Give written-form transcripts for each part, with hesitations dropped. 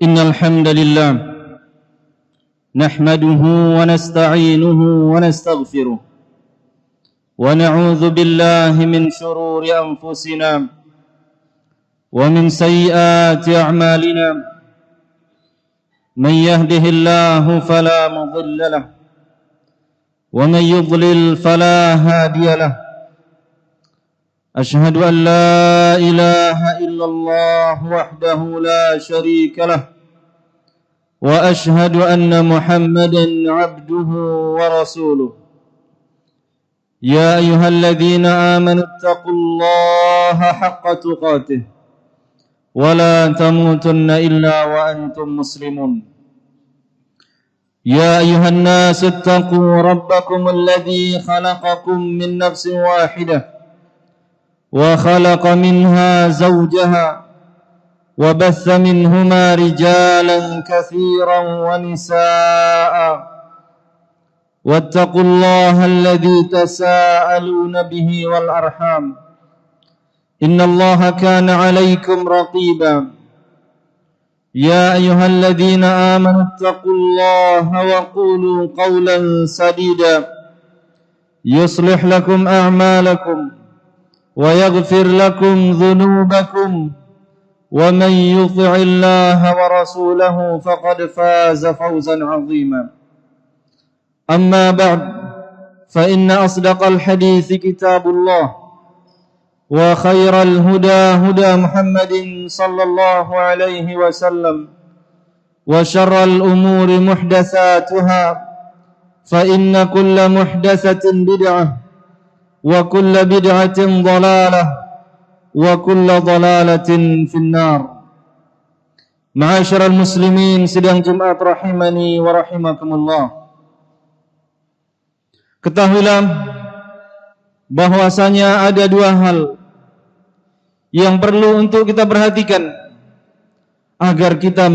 إن الحمد لله نحمده ونستعينه ونستغفره ونعوذ بالله من شرور أنفسنا ومن سيئات أعمالنا من يهده الله فلا مضل له ومن يضلل فلا هادي له أشهد أن لا إله إلا الله وحده لا شريك له وأشهد أن محمدا عبده ورسوله يا أيها الذين آمنوا اتقوا الله حق تقاته ولا تموتن إلا وأنتم مسلمون يا أيها الناس اتقوا ربكم الذي خلقكم من نفس واحدة وخلق منها زوجها وبث منهما رجالا كثيرا ونساء واتقوا الله الذي تساءلون به والأرحام إن الله كان عليكم رقيبا يا أيها الذين آمنوا اتقوا الله وقولوا قولا سديدا يصلح لكم أعمالكم ويغفر لكم ذنوبكم ومن يطع الله ورسوله فقد فاز فوزا عظيما أما بعد فإن أصدق الحديث كتاب الله وخير الهدى هدى محمد صلى الله عليه وسلم وشر الأمور محدثاتها فإن كل محدثة بدعة وكل بدعة ضلالة وكل ضلالة في النار. Ma'asyiral muslimin sidang Jumat rahimani wa rahimakumullah. Ketahuilah bahwasanya ada dua hal yang perlu untuk kita perhatikan agar kita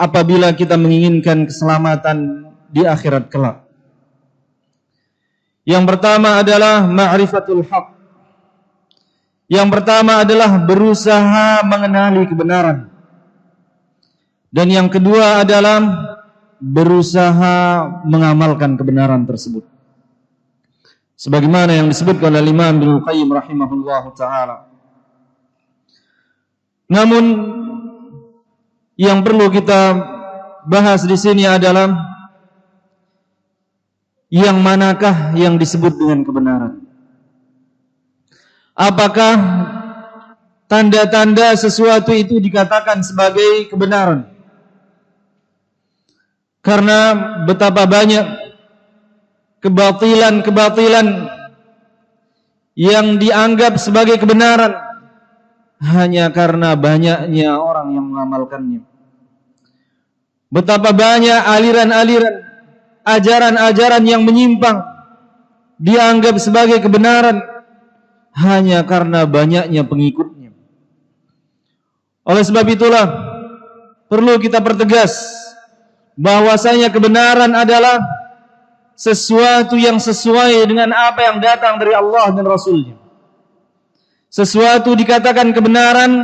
apabila kita menginginkan keselamatan di akhirat kelak. Yang pertama adalah ma'rifatul haq. Yang pertama adalah berusaha mengenali kebenaran. Dan yang kedua adalah berusaha mengamalkan kebenaran tersebut. Sebagaimana yang disebutkan oleh Imam Ibnu Qayyim rahimahullahu taala. Namun yang perlu kita bahas di sini adalah yang manakah yang disebut dengan kebenaran? Apakah tanda-tanda sesuatu itu dikatakan sebagai kebenaran? Karena betapa banyak kebatilan-kebatilan yang dianggap sebagai kebenaran hanya karena banyaknya orang yang mengamalkannya. Betapa banyak aliran-aliran, ajaran-ajaran yang menyimpang dianggap sebagai kebenaran hanya karena banyaknya pengikutnya. Oleh sebab itulah perlu kita pertegas bahwasanya kebenaran adalah sesuatu yang sesuai dengan apa yang datang dari Allah dan Rasul-Nya. Sesuatu dikatakan kebenaran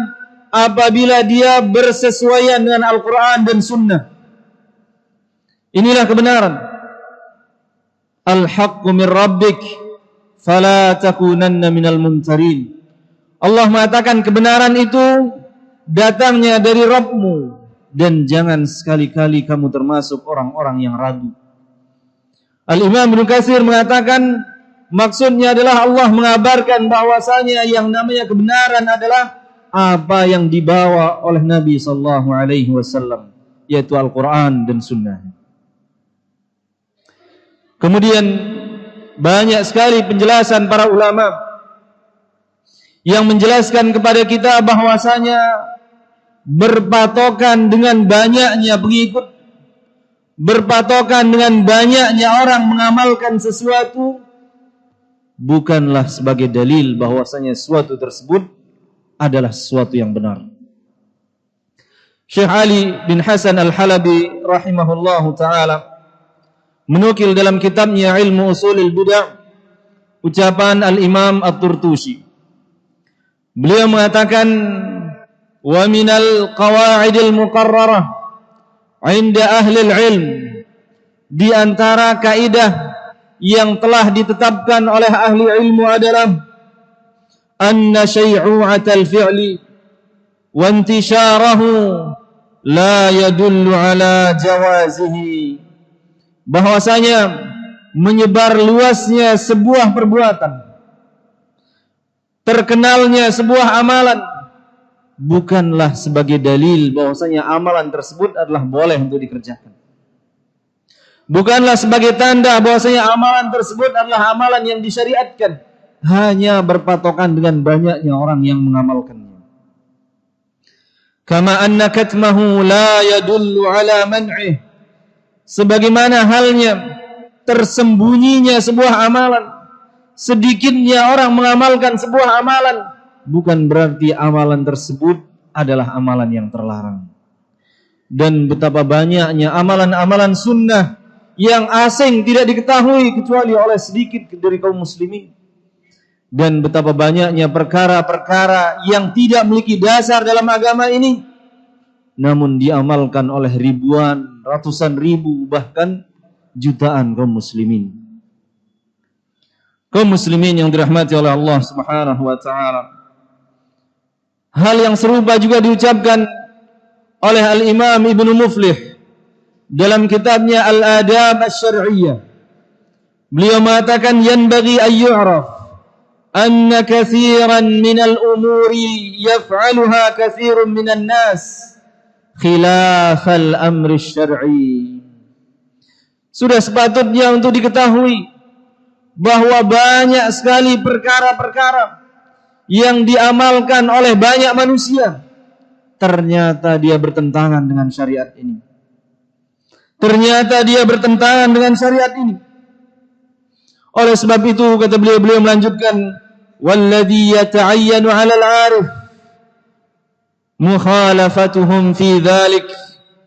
apabila dia bersesuaian dengan Al-Quran dan Sunnah. Inilah kebenaran. Al-haqqu min rabbik fala takunanna minal mumtarin. Allah mengatakan kebenaran itu datangnya dari Rabbmu dan jangan sekali-kali kamu termasuk orang-orang yang ragu. Al-Imam Ibnu Katsir mengatakan maksudnya adalah Allah mengabarkan bahwasanya yang namanya kebenaran adalah apa yang dibawa oleh Nabi sallallahu alaihi wasallam, yaitu Al-Qur'an dan Sunnah. Kemudian banyak sekali penjelasan para ulama yang menjelaskan kepada kita bahwasanya berpatokan dengan banyaknya pengikut, berpatokan dengan banyaknya orang mengamalkan sesuatu bukanlah sebagai dalil bahwasanya sesuatu tersebut adalah sesuatu yang benar. Syekh Ali bin Hasan Al-Halabi rahimahullahu taala menukil dalam kitabnya Ilmu Ushulil Bid'ah ucapan Al-Imam At-Turtusi. Beliau mengatakan wa minal qawaidil muqarrarah 'inda ahli ilm, di antara kaidah yang telah ditetapkan oleh ahli ilmu adalah anna syai'atal fi'li wa intisharahu la yadullu ala jawazihi, bahwasanya menyebar luasnya sebuah perbuatan, terkenalnya sebuah amalan, bukanlah sebagai dalil bahwasanya amalan tersebut adalah boleh untuk dikerjakan. Bukanlah sebagai tanda bahwasanya amalan tersebut adalah amalan yang disyariatkan, hanya berpatokan dengan banyaknya orang yang mengamalkannya. Kama anna katmahu la yadullu ala man'ih, sebagaimana halnya tersembunyinya sebuah amalan, sedikitnya orang mengamalkan sebuah amalan, bukan berarti amalan tersebut adalah amalan yang terlarang. Dan betapa banyaknya amalan-amalan sunnah yang asing, tidak diketahui kecuali oleh sedikit dari kaum muslimin. Dan betapa banyaknya perkara-perkara yang tidak memiliki dasar dalam agama ini, namun diamalkan oleh ribuan, ratusan ribu, bahkan jutaan kaum muslimin. Kaum muslimin yang dirahmati oleh Allah Subhanahu wa taala. Hal yang serupa juga diucapkan oleh Al-Imam Ibnu Muflih dalam kitabnya Al-Adab Asy-Syar'iyyah. Beliau mengatakan yanbaghi an yu'raf anna katsiran minal umuri yaf'aluha katsirun minan nas khilafal amri syar'i. Sudah sepatutnya untuk diketahui bahwa banyak sekali perkara-perkara yang diamalkan oleh banyak manusia, ternyata dia bertentangan dengan syariat ini. Ternyata dia bertentangan dengan syariat ini. Oleh sebab itu kata beliau melanjutkan, walladzi yata'ayyanu 'ala al-'arif mukhalafatuhum fi dzalik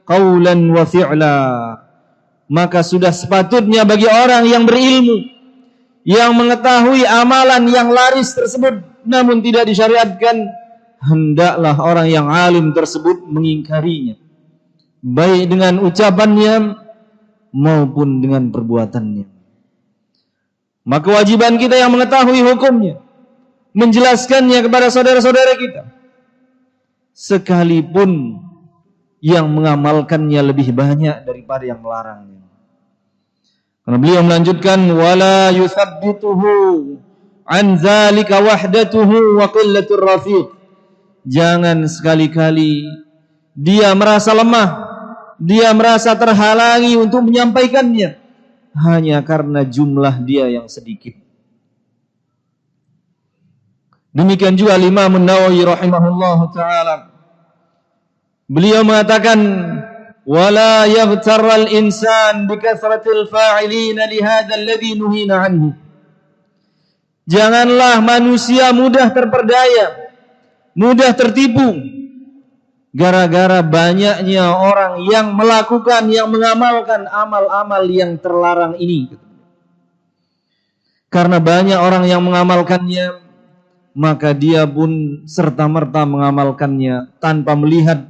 qawlan wa fi'la. Maka sudah sepatutnya bagi orang yang berilmu, yang mengetahui amalan yang laris tersebut namun tidak disyariatkan, hendaklah orang yang alim tersebut mengingkarinya, baik dengan ucapannya maupun dengan perbuatannya. Maka kewajiban kita yang mengetahui hukumnya, menjelaskannya kepada saudara-saudara kita, sekalipun yang mengamalkannya lebih banyak daripada yang melarangnya. Karena beliau melanjutkan, wala yuthabbituhu an zalika wahdatuhu wa qillatur rafiq. Jangan sekali-kali dia merasa lemah, dia merasa terhalangi untuk menyampaikannya hanya karena jumlah dia yang sedikit. Demikian juga Imam An-Nawawi rahimahullahu taala, beliau mengatakan, wala yaghtarra al-insan bi kathratil fa'ilin li hadzal ladzi nuhina anhu. Janganlah manusia mudah terperdaya, mudah tertipu gara-gara banyaknya orang yang melakukan, yang mengamalkan amal-amal yang terlarang ini. Karena banyak orang yang mengamalkannya, maka dia pun serta-merta mengamalkannya tanpa melihat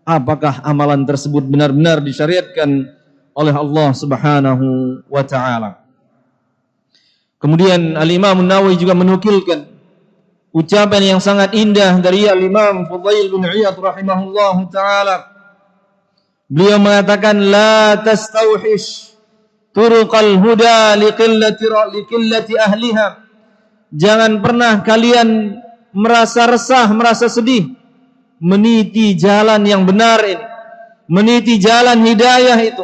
apakah amalan tersebut benar-benar disyariatkan oleh Allah Subhanahu wa taala. Kemudian Al-Imam An-Nawawi juga menukilkan ucapan yang sangat indah dari Al-Imam Fudail bin Iyad rahimahullahu taala. Beliau mengatakan, la tastauhish turuqal huda liqillati ahliha. Jangan pernah kalian merasa resah, merasa sedih meniti jalan yang benar ini, meniti jalan hidayah itu,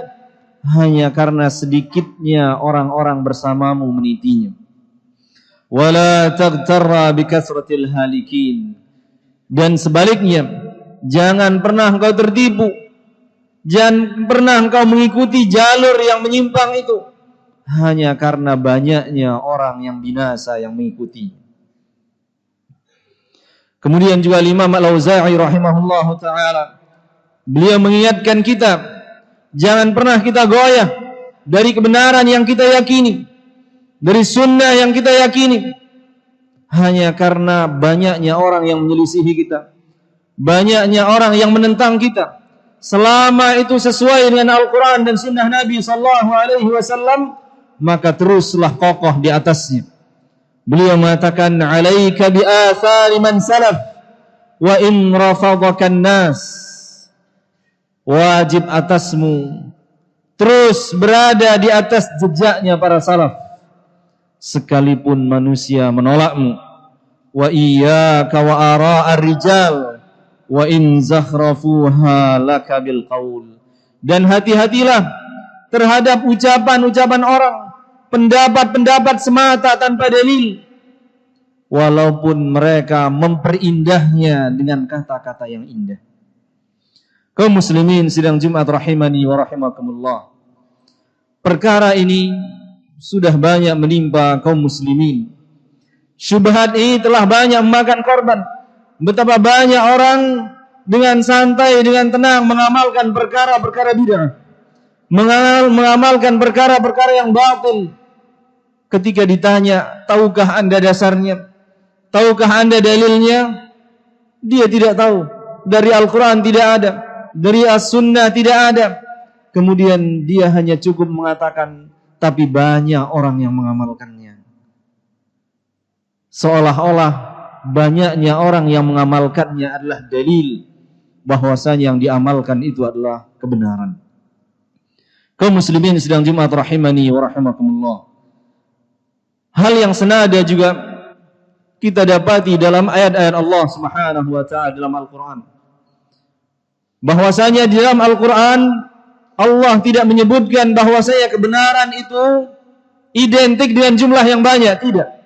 hanya karena sedikitnya orang-orang bersamamu menitinya. Wala taghtarra bikasratil halikin. Dan sebaliknya, jangan pernah engkau tertipu, jangan pernah engkau mengikuti jalur yang menyimpang itu hanya karena banyaknya orang yang binasa yang mengikuti. Kemudian juga Imam Al-Auza'i rahimahullahu ta'ala, beliau mengingatkan kita, jangan pernah kita goyah dari kebenaran yang kita yakini, dari sunnah yang kita yakini, hanya karena banyaknya orang yang menyelisihi kita, banyaknya orang yang menentang kita, selama itu sesuai dengan Al-Quran dan Sunnah Nabi Sallallahu Alaihi Wasallam, maka teruslah kokoh di atasnya. Beliau mengatakan, "Alaika bi athari man salaf, wa in rafadaka nas." Wajib atasmu terus berada di atas jejaknya para salaf, sekalipun manusia menolakmu. Wa iyyaka wa ara'ar rijal, wa in zakhrafuha laka bil qaul. Dan hati-hatilah terhadap ucapan-ucapan orang, pendapat-pendapat semata tanpa dalil, walaupun mereka memperindahnya dengan kata-kata yang indah. Kaum muslimin sidang Jumat rahimani wa rahimakumullah, perkara ini sudah banyak menimpa kaum muslimin. Syubhat ini telah banyak memakan korban. Betapa banyak orang dengan santai, dengan tenang mengamalkan perkara-perkara bid'ah, mengamalkan perkara-perkara yang batil. Ketika ditanya, tahukah anda dasarnya? Tahukah anda dalilnya? Dia tidak tahu. Dari Al-Quran tidak ada, dari As-Sunnah tidak ada. Kemudian dia hanya cukup mengatakan, tapi banyak orang yang mengamalkannya. Seolah-olah banyaknya orang yang mengamalkannya adalah dalil bahwasanya yang diamalkan itu adalah kebenaran. Kaum muslimin sedang Jumat rahimani wa rahimakumullah, hal yang senada juga kita dapati dalam ayat-ayat Allah Subhanahu wa taala dalam Al-Qur'an. Bahwasanya di dalam Al-Qur'an Allah tidak menyebutkan bahwasanya kebenaran itu identik dengan jumlah yang banyak, tidak.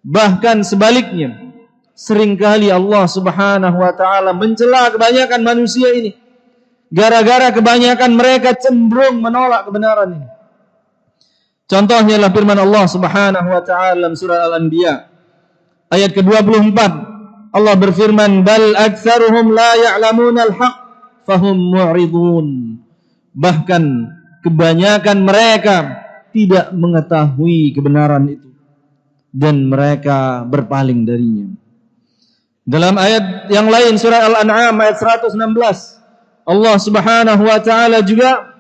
Bahkan sebaliknya, seringkali Allah Subhanahu wa taala mencela kebanyakan manusia ini gara-gara kebanyakan mereka cenderung menolak kebenaran ini. Contohnya adalah firman Allah Subhanahu wa taala dalam surah Al-Anbiya ayat ke-24. Allah berfirman, "Bal aktsaruhum la ya'lamuna al-haq fahum mu'ridun." Bahkan kebanyakan mereka tidak mengetahui kebenaran itu dan mereka berpaling darinya. Dalam ayat yang lain surah Al-An'am ayat 116, Allah Subhanahu wa taala juga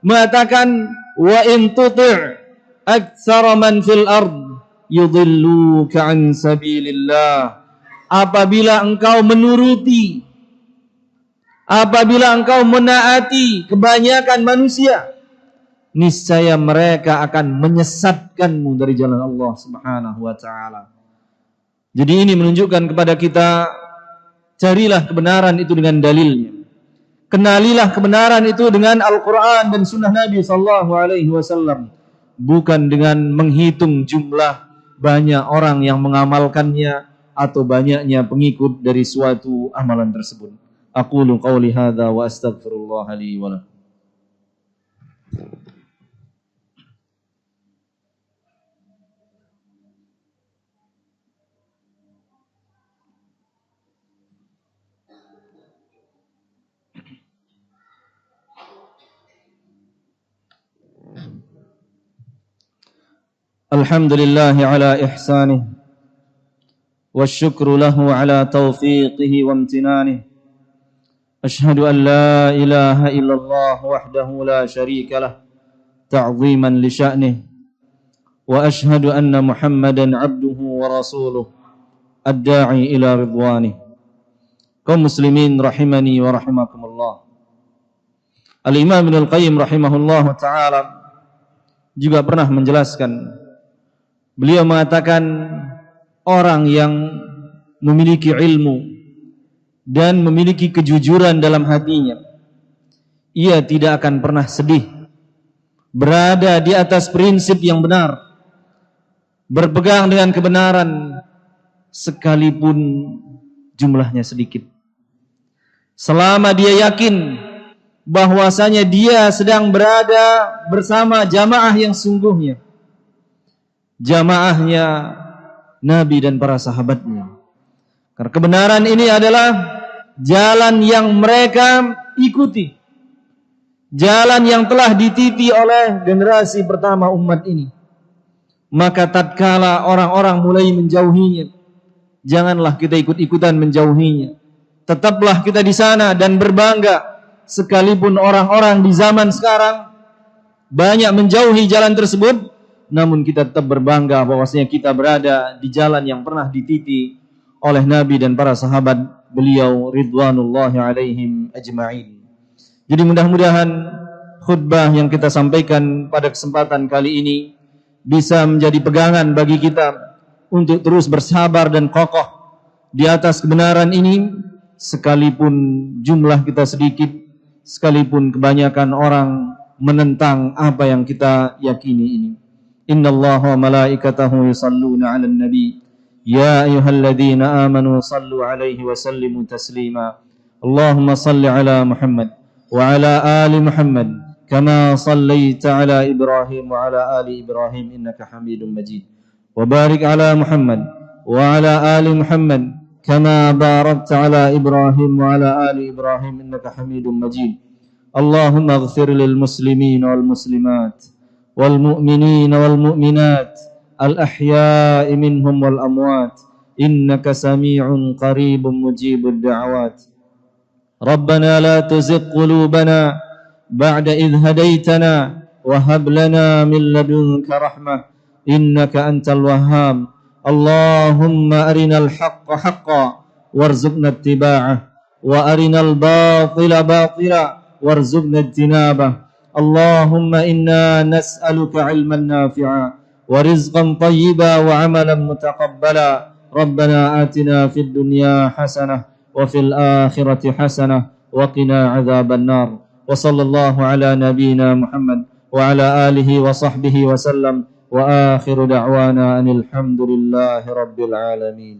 mengatakan, "Wa in tuti' aktsara man fil ard yudilluka an sabilillah." Apabila engkau menuruti, apabila engkau menaati kebanyakan manusia, niscaya mereka akan menyesatkanmu dari jalan Allah Subhanahu wa taala. Jadi ini menunjukkan kepada kita, carilah kebenaran itu dengan dalilnya. Kenalilah kebenaran itu dengan Al-Quran dan Sunnah Nabi Sallallahu Alaihi Wasallam, bukan dengan menghitung jumlah banyak orang yang mengamalkannya atau banyaknya pengikut dari suatu amalan tersebut. Aqulu qawli hadza wa astaghfirullah li wa lakum. Alhamdulillahi ala ihsanih, wasyukru lahu ala taufiqihi wa amtinanih. Ashhadu an la ilaha illallah wahdahu la syarika lah, ta'ziman li sya'nih. Wa ashhadu anna Muhammadan abduhu wa rasuluh, ad-da'i ila ridwanih. Kaum muslimin rahimani wa rahimakumullah, Al-Imam Ibnul Qayyim rahimahullah ta'ala juga pernah menjelaskan. Beliau mengatakan, orang yang memiliki ilmu dan memiliki kejujuran dalam hatinya, ia tidak akan pernah sedih, berada di atas prinsip yang benar, berpegang dengan kebenaran sekalipun jumlahnya sedikit, selama dia yakin bahwasanya dia sedang berada bersama jamaah yang sungguhnya, jamaahnya Nabi dan para sahabatnya. Karena kebenaran ini adalah jalan yang mereka ikuti, jalan yang telah dititi oleh generasi pertama umat ini. Maka tatkala orang-orang mulai menjauhinya, janganlah kita ikut-ikutan menjauhinya, tetaplah kita di sana dan berbangga, sekalipun orang-orang di zaman sekarang banyak menjauhi jalan tersebut, namun kita tetap berbangga bahwasanya kita berada di jalan yang pernah dititi oleh Nabi dan para sahabat beliau ridwanullahi alaihim ajma'in. Jadi mudah-mudahan khutbah yang kita sampaikan pada kesempatan kali ini bisa menjadi pegangan bagi kita untuk terus bersabar dan kokoh di atas kebenaran ini, sekalipun jumlah kita sedikit, sekalipun kebanyakan orang menentang apa yang kita yakini ini. Innallaha wa malaikatahu yusalluna 'alan nabi ya ayyuhalladzina amanu sallu 'alaihi wa sallimu taslima. Allahumma salli 'ala Muhammad wa 'ala ali Muhammad kama sallaita 'ala Ibrahim wa 'ala ali Ibrahim innaka Hamidum Majid. Wa barik 'ala Muhammad wa 'ala ali Muhammad kama barakta 'ala Ibrahim wa 'ala ali Ibrahim innaka Hamidum Majid. Allahumma ighfir lil muslimin wal muslimat wal mu'minin wal mu'minat al ahya'i minhum wal amwat innaka sami'un qaribun mujibud da'awat. Rabbana la tuzigh qulubana ba'da idh hadaytana wa hab lana min ladunka rahmah innaka antal wahhab. Allahumma arinal haqqa haqqan warzuqna ittiba'ah wa arinal batila batila warzuqna ijtinabah. Allahumma inna nas'aluka 'ilman nafi'a wa rizqan tayyiban wa 'amalan mutaqabbala. Rabbana atina fid dunya hasanah wa fil akhirati hasanah wa qina 'adzaban nar. Wa sallallahu ala nabiyyina Muhammad wa ala alihi wa sahbihi wa sallam wa akhiru da'wana anil hamdulillahi rabbil alamin.